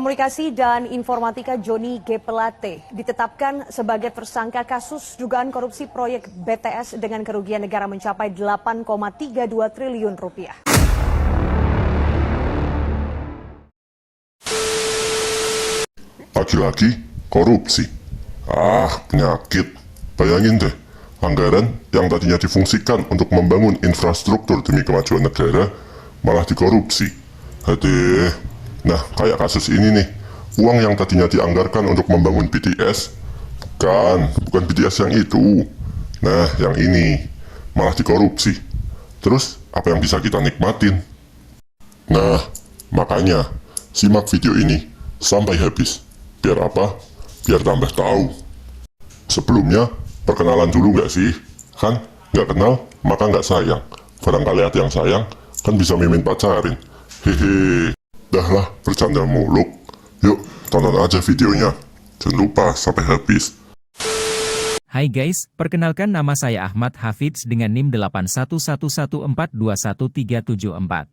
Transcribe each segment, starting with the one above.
Telekomunikasi dan Informatika Joni G. Pelate ditetapkan sebagai tersangka kasus dugaan korupsi proyek BTS dengan kerugian negara mencapai 8,32 triliun rupiah. Laki-laki korupsi. Penyakit. Bayangin deh, anggaran yang tadinya difungsikan untuk membangun infrastruktur demi kemajuan negara malah dikorupsi. Aduh. Nah, kayak kasus ini nih, uang yang tadinya dianggarkan untuk membangun BTS, bukan BTS yang itu. Nah, yang ini malah dikorupsi. Terus, apa yang bisa kita nikmatin? Nah, makanya, simak video ini sampai habis. Biar apa? Biar tambah tahu. Sebelumnya, perkenalan dulu nggak sih? Kan, nggak kenal, maka nggak sayang. Barangkali ada yang sayang, kan bisa mimin pacarin. Hehe. Dah lah, bercanda muluk. Yuk, tonton aja videonya. Jangan lupa sampai habis. Hai guys, perkenalkan nama saya Ahmad Hafidz dengan NIM 81114213744.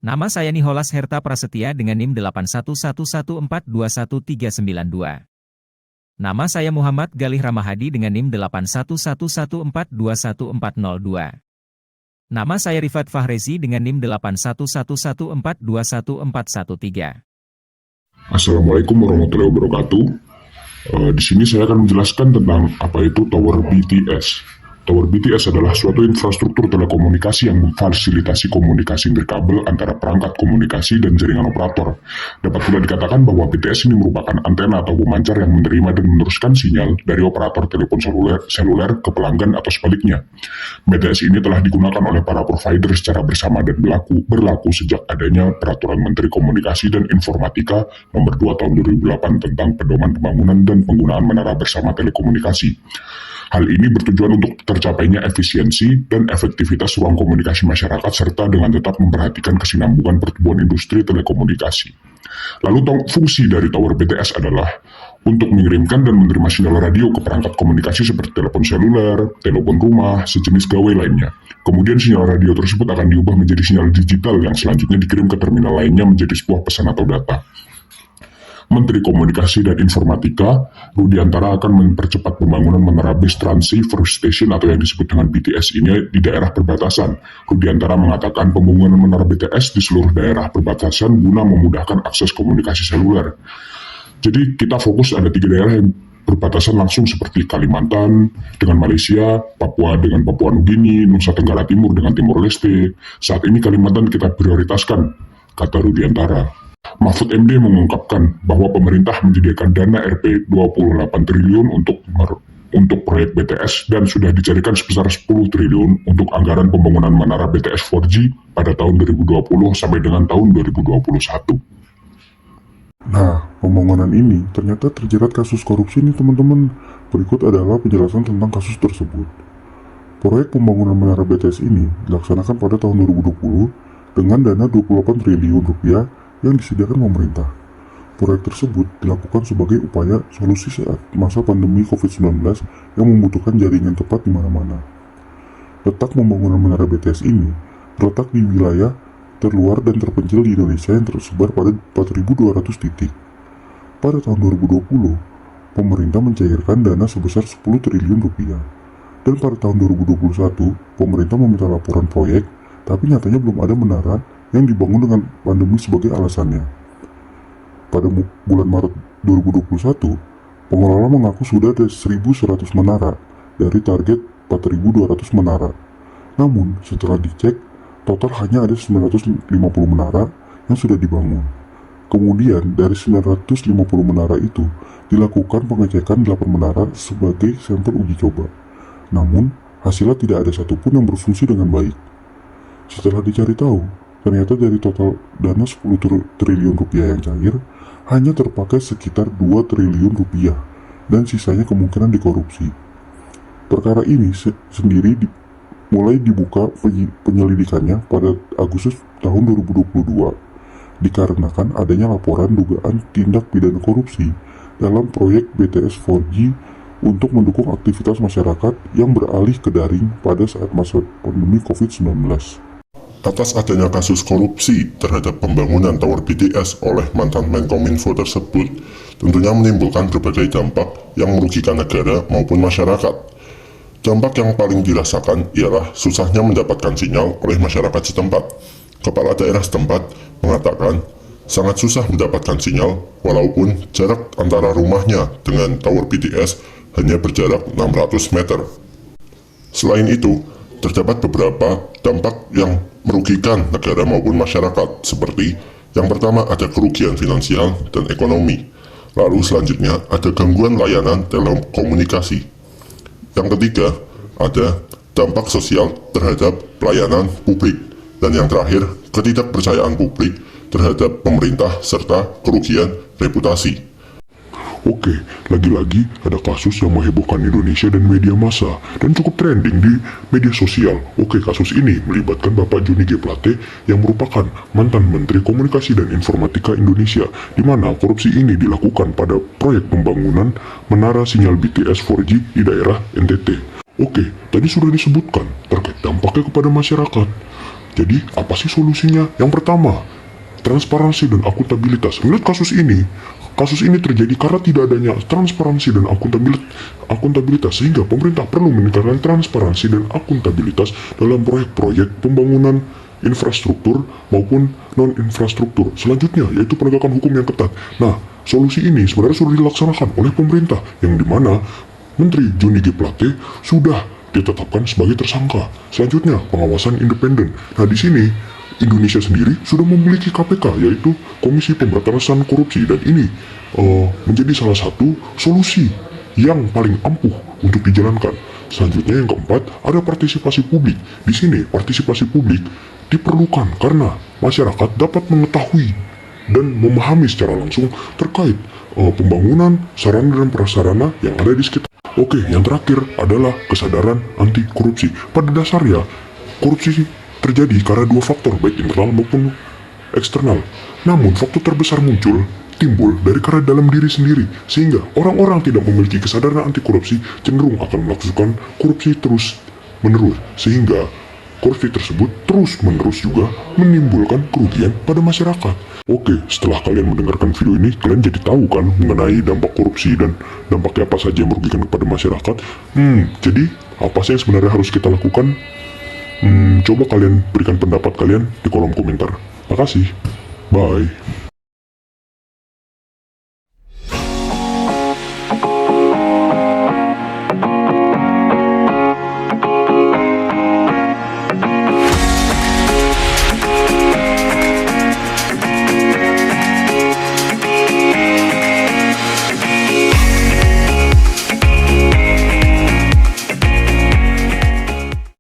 Nama saya Nicholas Herta Prasetya dengan NIM 81114213992. Nama saya Muhammad Galih Ramahadi dengan NIM 81114214402. Nama saya Rifat Fahrezi dengan NIM 81114214413. Assalamualaikum warahmatullahi wabarakatuh. Di sini saya akan menjelaskan tentang apa itu Tower BTS. Tower BTS adalah suatu infrastruktur telekomunikasi yang memfasilitasi komunikasi berkabel antara perangkat komunikasi dan jaringan operator. Dapat pula dikatakan bahwa BTS ini merupakan antena atau pemancar yang menerima dan meneruskan sinyal dari operator telepon seluler ke pelanggan atau sebaliknya. BTS ini telah digunakan oleh para provider secara bersama dan berlaku sejak adanya Peraturan Menteri Komunikasi dan Informatika Nomor 2 Tahun 2008 tentang pedoman pembangunan dan penggunaan menara bersama telekomunikasi. Hal ini bertujuan untuk tercapainya efisiensi dan efektivitas ruang komunikasi masyarakat serta dengan tetap memperhatikan kesinambungan pertumbuhan industri telekomunikasi. Lalu fungsi dari Tower BTS adalah untuk mengirimkan dan menerima sinyal radio ke perangkat komunikasi seperti telepon seluler, telepon rumah, sejenis gawai lainnya. Kemudian sinyal radio tersebut akan diubah menjadi sinyal digital yang selanjutnya dikirim ke terminal lainnya menjadi sebuah pesan atau data. Menteri Komunikasi dan Informatika, Rudiantara akan mempercepat pembangunan menara base transceiver station atau yang disebut dengan BTS ini di daerah perbatasan. Rudiantara mengatakan pembangunan menara BTS di seluruh daerah perbatasan guna memudahkan akses komunikasi seluler. Jadi kita fokus ada 3 daerah yang berbatasan langsung seperti Kalimantan dengan Malaysia, Papua dengan Papua Nugini, Nusa Tenggara Timur dengan Timor Leste. Saat ini Kalimantan kita prioritaskan, kata Rudiantara. Mahfud MD mengungkapkan bahwa pemerintah menyediakan dana Rp 28 triliun untuk proyek BTS dan sudah dicarikan sebesar 10 triliun untuk anggaran pembangunan menara BTS 4G pada tahun 2020 sampai dengan tahun 2021. Nah, pembangunan ini ternyata terjerat kasus korupsi nih teman-teman. Berikut adalah penjelasan tentang kasus tersebut. Proyek pembangunan menara BTS ini dilaksanakan pada tahun 2020 dengan dana 28 triliun rupiah yang disediakan pemerintah. Proyek tersebut dilakukan sebagai upaya solusi saat masa pandemi COVID-19 yang membutuhkan jaringan tepat di mana-mana. Letak pembangunan menara BTS ini terletak di wilayah terluar dan terpencil di Indonesia yang tersebar pada 4.200 titik. Pada tahun 2020, pemerintah mencairkan dana sebesar 10 triliun rupiah. Dan pada tahun 2021, pemerintah meminta laporan proyek, tapi nyatanya belum ada menara yang dibangun dengan pandemi sebagai alasannya. Pada bulan Maret 2021, pengelola mengaku sudah ada 1.100 menara dari target 4.200 menara. Namun, setelah dicek, total hanya ada 950 menara yang sudah dibangun. Kemudian, dari 950 menara itu, dilakukan pengecekan 8 menara sebagai sampel uji coba. Namun, hasilnya tidak ada satupun yang berfungsi dengan baik. Setelah dicari tahu, ternyata dari total dana 10 triliun rupiah yang cair, hanya terpakai sekitar 2 triliun rupiah, dan sisanya kemungkinan dikorupsi. Perkara ini sendiri mulai dibuka penyelidikannya pada Agustus tahun 2022, dikarenakan adanya laporan dugaan tindak pidana korupsi dalam proyek BTS 4G untuk mendukung aktivitas masyarakat yang beralih ke daring pada saat masa pandemi COVID-19. Atas adanya kasus korupsi terhadap pembangunan Tower BTS oleh mantan Menkominfo tersebut, tentunya menimbulkan berbagai dampak yang merugikan negara maupun masyarakat. Dampak yang paling dirasakan ialah susahnya mendapatkan sinyal oleh masyarakat setempat. Kepala daerah setempat mengatakan sangat susah mendapatkan sinyal walaupun jarak antara rumahnya dengan Tower BTS hanya berjarak 600 meter. Selain itu, terdapat beberapa dampak yang merugikan negara maupun masyarakat, seperti yang pertama ada kerugian finansial dan ekonomi. Lalu selanjutnya ada gangguan layanan telekomunikasi. Yang ketiga, ada dampak sosial terhadap pelayanan publik. Dan yang terakhir, ketidakpercayaan publik terhadap pemerintah serta kerugian reputasi. Oke, lagi-lagi ada kasus yang menghebohkan Indonesia dan media massa dan cukup trending di media sosial. Oke, kasus ini melibatkan Bapak Johnny G. Plate yang merupakan mantan Menteri Komunikasi dan Informatika Indonesia, di mana korupsi ini dilakukan pada proyek pembangunan menara sinyal BTS 4G di daerah NTT. Oke, tadi sudah disebutkan terkait dampaknya kepada masyarakat. Jadi, apa sih solusinya? Yang pertama, transparansi dan akuntabilitas. Melihat kasus ini terjadi karena tidak adanya transparansi dan akuntabilitas, sehingga pemerintah perlu meningkatkan transparansi dan akuntabilitas dalam proyek-proyek pembangunan infrastruktur maupun non-infrastruktur. Selanjutnya, yaitu penegakan hukum yang ketat. Nah, solusi ini sebenarnya sudah dilaksanakan oleh pemerintah, yang dimana Menteri Johnny G. Plate sudah ditetapkan sebagai tersangka. Selanjutnya, pengawasan independen. Nah, di sini Indonesia sendiri sudah memiliki KPK, yaitu Komisi Pemberantasan Korupsi, dan ini menjadi salah satu solusi yang paling ampuh untuk dijalankan. Selanjutnya yang keempat, ada partisipasi publik. Di sini partisipasi publik diperlukan karena masyarakat dapat mengetahui dan memahami secara langsung terkait pembangunan sarana dan prasarana yang ada di sekitar. Oke, yang terakhir adalah kesadaran anti korupsi. Pada dasarnya, korupsi terjadi karena dua faktor, baik internal maupun eksternal. Namun, faktor terbesar timbul dari karena dalam diri sendiri, sehingga orang-orang tidak memiliki kesadaran anti korupsi cenderung akan melakukan korupsi terus menerus, sehingga korupsi tersebut terus menerus juga menimbulkan kerugian pada masyarakat. Oke, setelah kalian mendengarkan video ini, kalian jadi tahu kan mengenai dampak korupsi dan dampaknya apa saja yang merugikan kepada masyarakat. Jadi apa sih yang sebenarnya harus kita lakukan? Coba kalian berikan pendapat kalian di kolom komentar. Makasih. Bye.